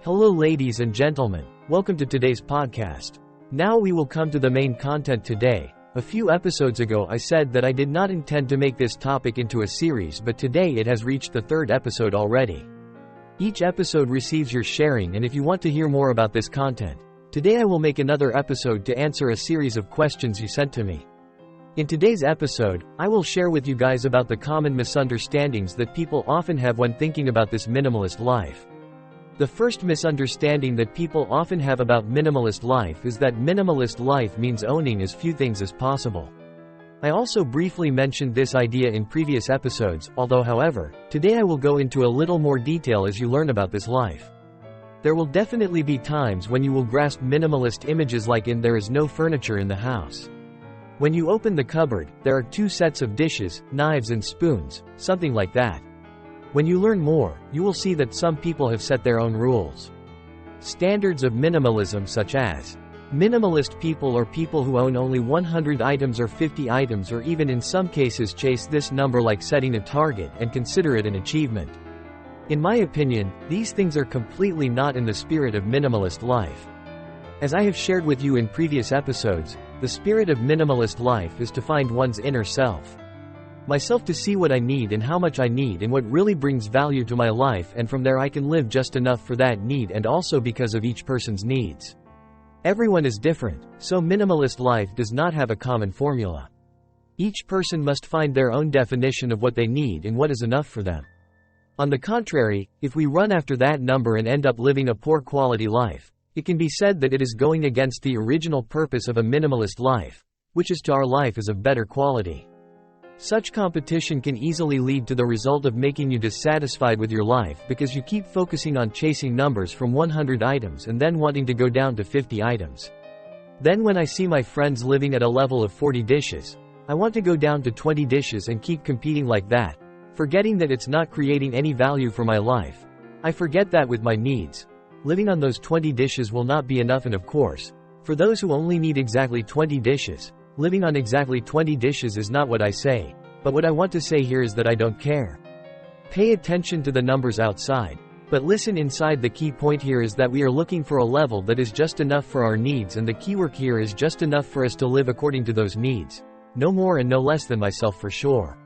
Hello ladies and gentlemen, welcome to today's podcast. Now we will come to the main content today. A few episodes ago I said that I did not intend to make this topic into a series, but today it has reached the third episode already. Each episode receives your sharing, and if you want to hear more about this content, today I will make another episode to answer a series of questions you sent to me. In today's episode, I will share with you guys about the common misunderstandings that people often have when thinking about this minimalist life. The first misunderstanding that people often have about minimalist life is that minimalist life means owning as few things as possible. I also briefly mentioned this idea in previous episodes, however, today I will go into a little more detail as you learn about this life. There will definitely be times when you will grasp minimalist images like in there is no furniture in the house. When you open the cupboard, there are two sets of dishes, knives and spoons, something like that. When you learn more, you will see that some people have set their own rules. Standards of minimalism such as minimalist people or people who own only 100 items or 50 items, or even in some cases chase this number like setting a target and consider it an achievement. In my opinion, these things are completely not in the spirit of minimalist life. As I have shared with you in previous episodes, the spirit of minimalist life is to find one's inner self. Myself, to see what I need and how much I need and what really brings value to my life, and from there I can live just enough for that need and also because of each person's needs. Everyone is different, so minimalist life does not have a common formula. Each person must find their own definition of what they need and what is enough for them. On the contrary, if we run after that number and end up living a poor quality life, it can be said that it is going against the original purpose of a minimalist life, which is to our life is of better quality. Such competition can easily lead to the result of making you dissatisfied with your life because you keep focusing on chasing numbers from 100 items and then wanting to go down to 50 items. Then when I see my friends living at a level of 40 dishes, I want to go down to 20 dishes and keep competing like that, forgetting that it's not creating any value for my life. I forget that with my needs, living on those 20 dishes will not be enough, and of course, for those who only need exactly 20 dishes, living on exactly 20 dishes is not what I say, but what I want to say here is that I don't care. Pay attention to the numbers outside, but listen inside. The key point here is that we are looking for a level that is just enough for our needs, and the keyword here is just enough for us to live according to those needs. No more and no less than myself for sure.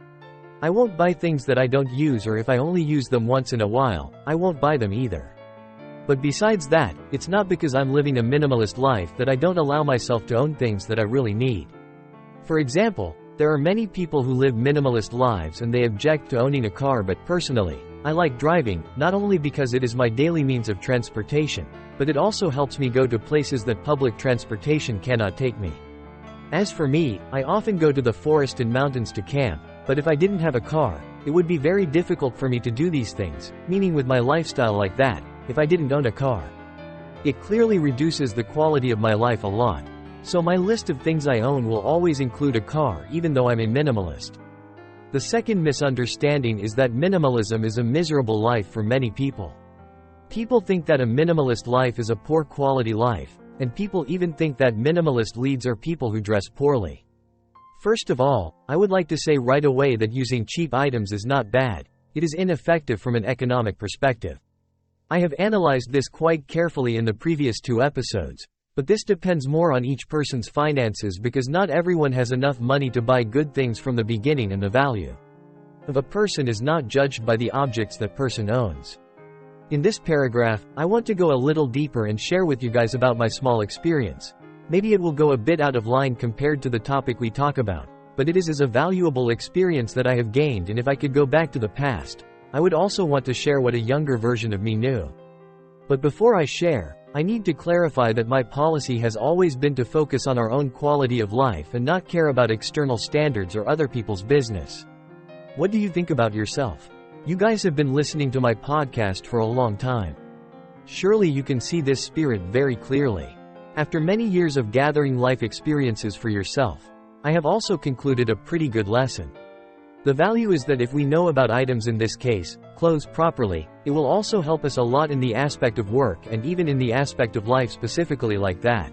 I won't buy things that I don't use, or if I only use them once in a while, I won't buy them either. But besides that, it's not because I'm living a minimalist life that I don't allow myself to own things that I really need. For example, there are many people who live minimalist lives and they object to owning a car, but personally, I like driving, not only because it is my daily means of transportation, but it also helps me go to places that public transportation cannot take me. As for me, I often go to the forest and mountains to camp, but if I didn't have a car, it would be very difficult for me to do these things, meaning with my lifestyle like that, if I didn't own a car. It clearly reduces the quality of my life a lot. So my list of things I own will always include a car, even though I'm a minimalist. The second misunderstanding is that minimalism is a miserable life for many people. People think that a minimalist life is a poor quality life, and people even think that minimalist leads are people who dress poorly. First of all, I would like to say right away that using cheap items is not bad, it is ineffective from an economic perspective. I have analyzed this quite carefully in the previous two episodes. But this depends more on each person's finances, because not everyone has enough money to buy good things from the beginning, and the value of a person is not judged by the objects that person owns. In this paragraph, I want to go a little deeper and share with you guys about my small experience. Maybe it will go a bit out of line compared to the topic we talk about, but it is a valuable experience that I have gained, and if I could go back to the past, I would also want to share what a younger version of me knew. But before I share, I need to clarify that my policy has always been to focus on our own quality of life and not care about external standards or other people's business. What do you think about yourself? You guys have been listening to my podcast for a long time. Surely you can see this spirit very clearly. After many years of gathering life experiences for yourself, I have also concluded a pretty good lesson. The value is that if we know about items, in this case, clothes, properly, it will also help us a lot in the aspect of work and even in the aspect of life specifically like that.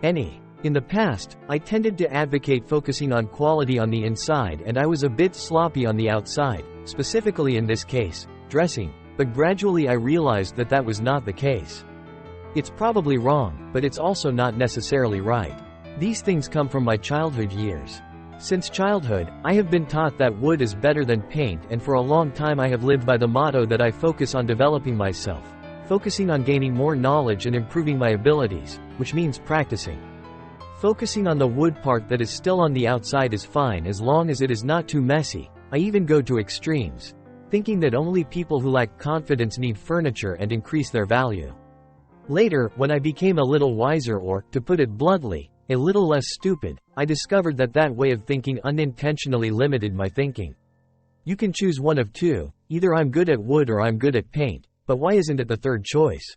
In the past, I tended to advocate focusing on quality on the inside, and I was a bit sloppy on the outside, specifically in this case, dressing, but gradually I realized that that was not the case. It's probably wrong, but it's also not necessarily right. These things come from my childhood years. Since childhood, I have been taught that wood is better than paint, and for a long time I have lived by the motto that I focus on developing myself, focusing on gaining more knowledge and improving my abilities, which means practicing. Focusing on the wood part that is still on the outside is fine as long as it is not too messy. I even go to extremes, thinking that only people who lack confidence need furniture and increase their value. Later, when I became a little wiser, or, to put it bluntly, a little less stupid, I discovered that that way of thinking unintentionally limited my thinking. You can choose one of two: either I'm good at wood or I'm good at paint, but why isn't it the third choice?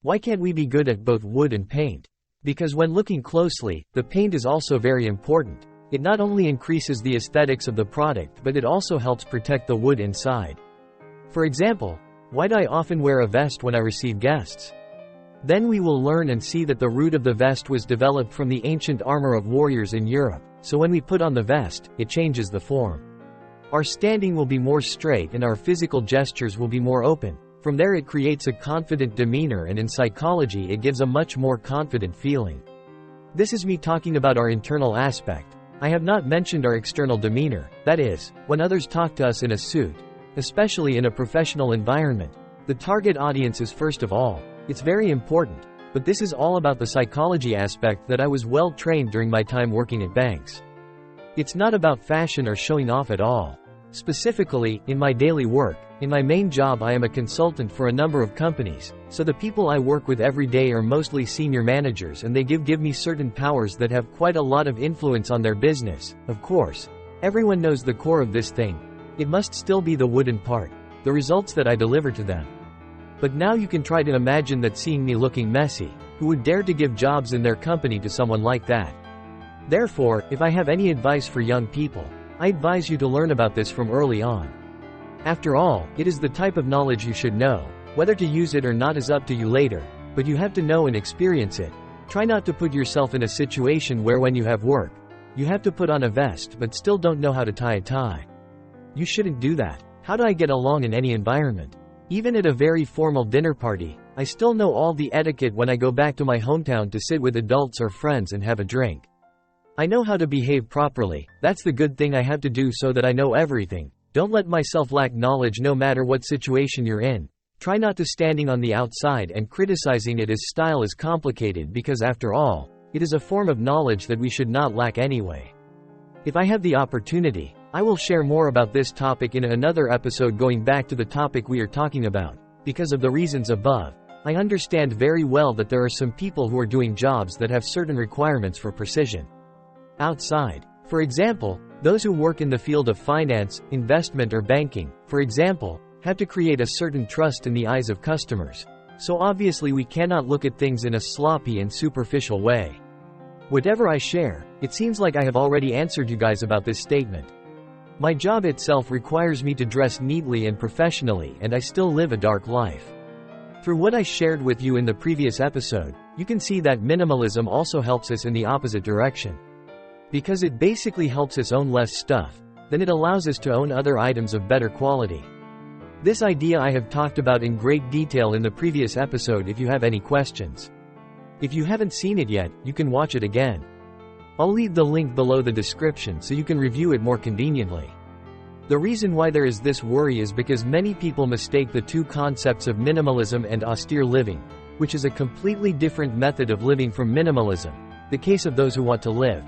Why can't we be good at both wood and paint? Because when looking closely, the paint is also very important. It not only increases the aesthetics of the product, but it also helps protect the wood inside. For example, why do I often wear a vest when I receive guests? Then we will learn and see that the root of the vest was developed from the ancient armor of warriors in Europe, so when we put on the vest, it changes the form. Our standing will be more straight and our physical gestures will be more open. From there it creates a confident demeanor, and in psychology it gives a much more confident feeling. This is me talking about our internal aspect. I have not mentioned our external demeanor, that is, when others talk to us in a suit, especially in a professional environment. The target audience is first of all. It's very important, but this is all about the psychology aspect that I was well trained during my time working at banks. It's not about fashion or showing off at all. Specifically, in my daily work, in my main job I am a consultant for a number of companies, so the people I work with every day are mostly senior managers, and they give me certain powers that have quite a lot of influence on their business. Of course, everyone knows the core of this thing. It must still be the wooden part, the results that I deliver to them. But now you can try to imagine that seeing me looking messy. Who would dare to give jobs in their company to someone like that? Therefore, if I have any advice for young people, I advise you to learn about this from early on. After all, it is the type of knowledge you should know. Whether to use it or not is up to you later, but you have to know and experience it. Try not to put yourself in a situation where when you have work, you have to put on a vest but still don't know how to tie a tie. You shouldn't do that. How do I get along in any environment? Even at a very formal dinner party, I still know all the etiquette when I go back to my hometown to sit with adults or friends and have a drink. I know how to behave properly. That's the good thing I have to do, so that I know everything. Don't let myself lack knowledge no matter what situation you're in. Try not to standing on the outside and criticizing it as style is complicated, because after all, it is a form of knowledge that we should not lack anyway. If I have the opportunity, I will share more about this topic in another episode going back to the topic we are talking about. Because of the reasons above, I understand very well that there are some people who are doing jobs that have certain requirements for precision. Outside. For example, those who work in the field of finance, investment or banking, for example, have to create a certain trust in the eyes of customers. So obviously we cannot look at things in a sloppy and superficial way. Whatever I share, it seems like I have already answered you guys about this statement. My job itself requires me to dress neatly and professionally, and I still live a dark life. Through what I shared with you in the previous episode, you can see that minimalism also helps us in the opposite direction. Because it basically helps us own less stuff, then it allows us to own other items of better quality. This idea I have talked about in great detail in the previous episode if you have any questions. If you haven't seen it yet, you can watch it again. I'll leave the link below the description so you can review it more conveniently. The reason why there is this worry is because many people mistake the two concepts of minimalism and austere living, which is a completely different method of living from minimalism, the case of those who want to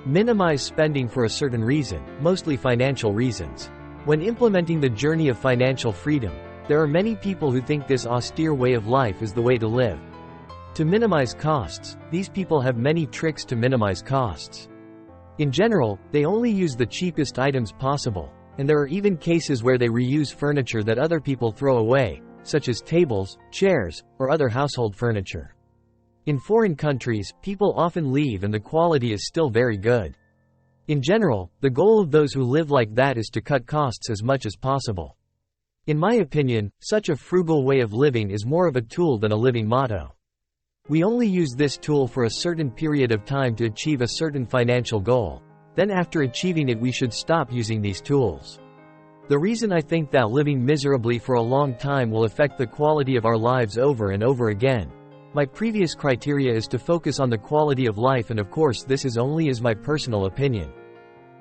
minimize spending for a certain reason, mostly financial reasons. When implementing the journey of financial freedom, there are many people who think this austere way of life is the way to live. To minimize costs, these people have many tricks to minimize costs. In general, they only use the cheapest items possible, and there are even cases where they reuse furniture that other people throw away, such as tables, chairs, or other household furniture. In foreign countries, people often leave and the quality is still very good. In general, the goal of those who live like that is to cut costs as much as possible. In my opinion, such a frugal way of living is more of a tool than a living motto. We only use this tool for a certain period of time to achieve a certain financial goal. Then after achieving it we should stop using these tools. The reason I think that living miserably for a long time will affect the quality of our lives over and over again. My previous criteria is to focus on the quality of life, and of course this is only as my personal opinion.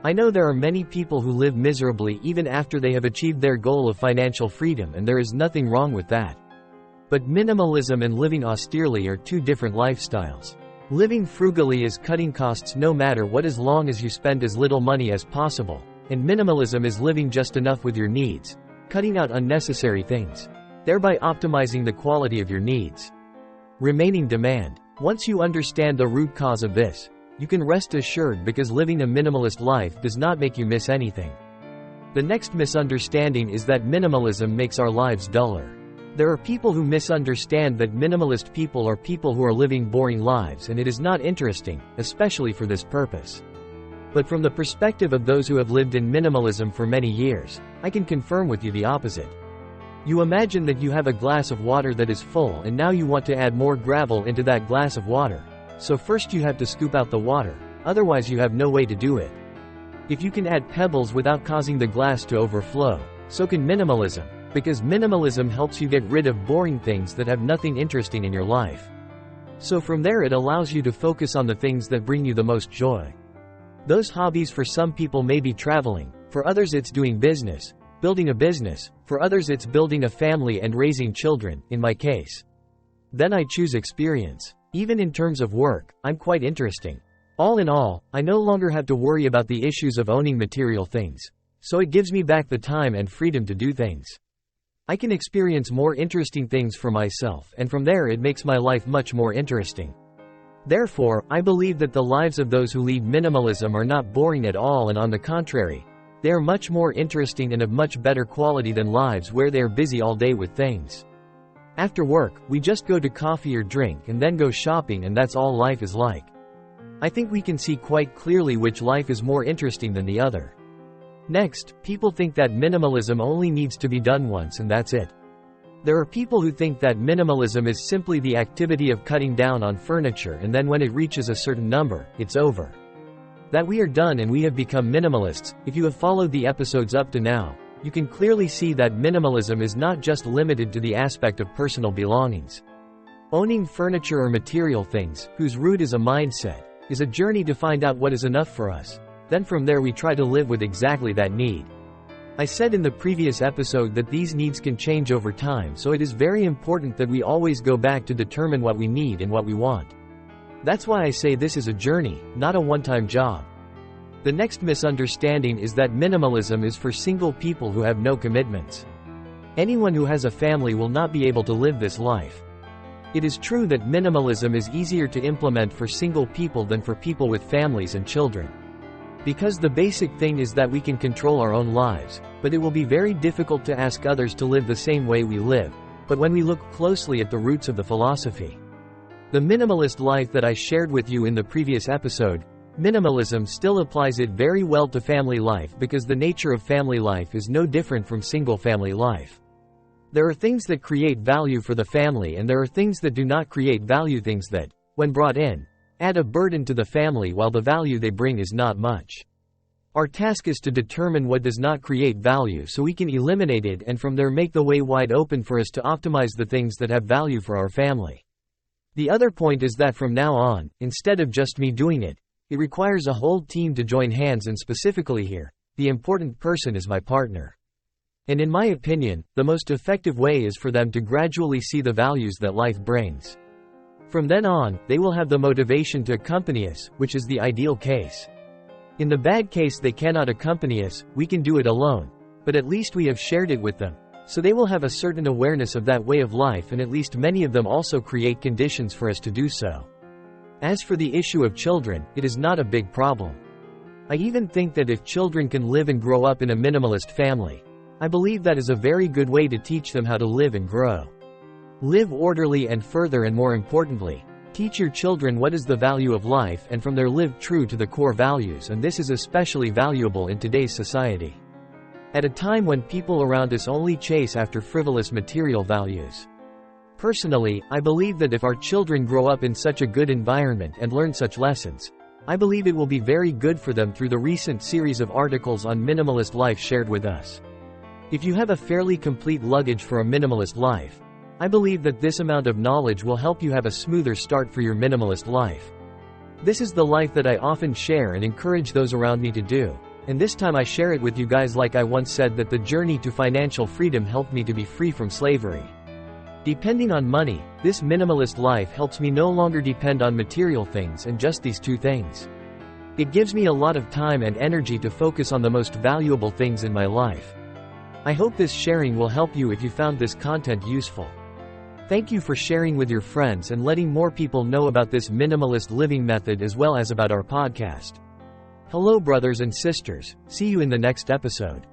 I know there are many people who live miserably even after they have achieved their goal of financial freedom, and there is nothing wrong with that. But minimalism and living austerely are two different lifestyles. Living frugally is cutting costs no matter what, as long as you spend as little money as possible. And minimalism is living just enough with your needs, cutting out unnecessary things, thereby optimizing the quality of your needs. Remaining demand. Once you understand the root cause of this, you can rest assured, because living a minimalist life does not make you miss anything. The next misunderstanding is that minimalism makes our lives duller. There are people who misunderstand that minimalist people are people who are living boring lives, and it is not interesting, especially for this purpose. But from the perspective of those who have lived in minimalism for many years, I can confirm with you the opposite. You imagine that you have a glass of water that is full, and now you want to add more gravel into that glass of water. So first you have to scoop out the water, otherwise you have no way to do it. If you can add pebbles without causing the glass to overflow, so can minimalism, because minimalism helps you get rid of boring things that have nothing interesting in your life. So from there it allows you to focus on the things that bring you the most joy. Those hobbies for some people may be traveling, for others it's doing business, building a business, for others it's building a family and raising children, in my case. Then I choose experience. Even in terms of work, I'm quite interesting. All in all, I no longer have to worry about the issues of owning material things. So it gives me back the time and freedom to do things. I can experience more interesting things for myself, and from there it makes my life much more interesting. Therefore, I believe that the lives of those who lead minimalism are not boring at all, and on the contrary, they are much more interesting and of much better quality than lives where they are busy all day with things. After work, we just go to coffee or drink and then go shopping, and that's all life is like. I think we can see quite clearly which life is more interesting than the other. Next, people think that minimalism only needs to be done once and that's it. There are people who think that minimalism is simply the activity of cutting down on furniture, and then when it reaches a certain number, it's over. That we are done and we have become minimalists. If you have followed the episodes up to now, you can clearly see that minimalism is not just limited to the aspect of personal belongings. Owning furniture or material things, whose root is a mindset, is a journey to find out what is enough for us. Then from there we try to live with exactly that need. I said in the previous episode that these needs can change over time, so it is very important that we always go back to determine what we need and what we want. That's why I say this is a journey, not a one-time job. The next misunderstanding is that minimalism is for single people who have no commitments. Anyone who has a family will not be able to live this life. It is true that minimalism is easier to implement for single people than for people with families and children. Because the basic thing is that we can control our own lives, but it will be very difficult to ask others to live the same way we live. But when we look closely at the roots of the philosophy, the minimalist life that I shared with you in the previous episode, minimalism still applies it very well to family life, because the nature of family life is no different from single-family life. There are things that create value for the family, and there are things that do not create value, things that, when brought in, add a burden to the family while the value they bring is not much. Our task is to determine what does not create value so we can eliminate it, and from there make the way wide open for us to optimize the things that have value for our family. The other point is that from now on, instead of just me doing it, it requires a whole team to join hands, and specifically here, the important person is my partner. And in my opinion, the most effective way is for them to gradually see the values that life brings. From then on, they will have the motivation to accompany us, which is the ideal case. In the bad case they cannot accompany us, we can do it alone, but at least we have shared it with them, so they will have a certain awareness of that way of life, and at least many of them also create conditions for us to do so. As for the issue of children, it is not a big problem. I even think that if children can live and grow up in a minimalist family, I believe that is a very good way to teach them how to live and grow. Live orderly, and further and more importantly, teach your children what is the value of life, and from there live true to the core values, and this is especially valuable in today's society. At a time when people around us only chase after frivolous material values. Personally, I believe that if our children grow up in such a good environment and learn such lessons, I believe it will be very good for them through the recent series of articles on minimalist life shared with us. If you have a fairly complete luggage for a minimalist life, I believe that this amount of knowledge will help you have a smoother start for your minimalist life. This is the life that I often share and encourage those around me to do, and this time I share it with you guys. Like I once said, that the journey to financial freedom helped me to be free from slavery. Depending on money, this minimalist life helps me no longer depend on material things and just these two things. It gives me a lot of time and energy to focus on the most valuable things in my life. I hope this sharing will help you if you found this content useful. Thank you for sharing with your friends and letting more people know about this minimalist living method as well as about our podcast. Hello brothers and sisters, see you in the next episode.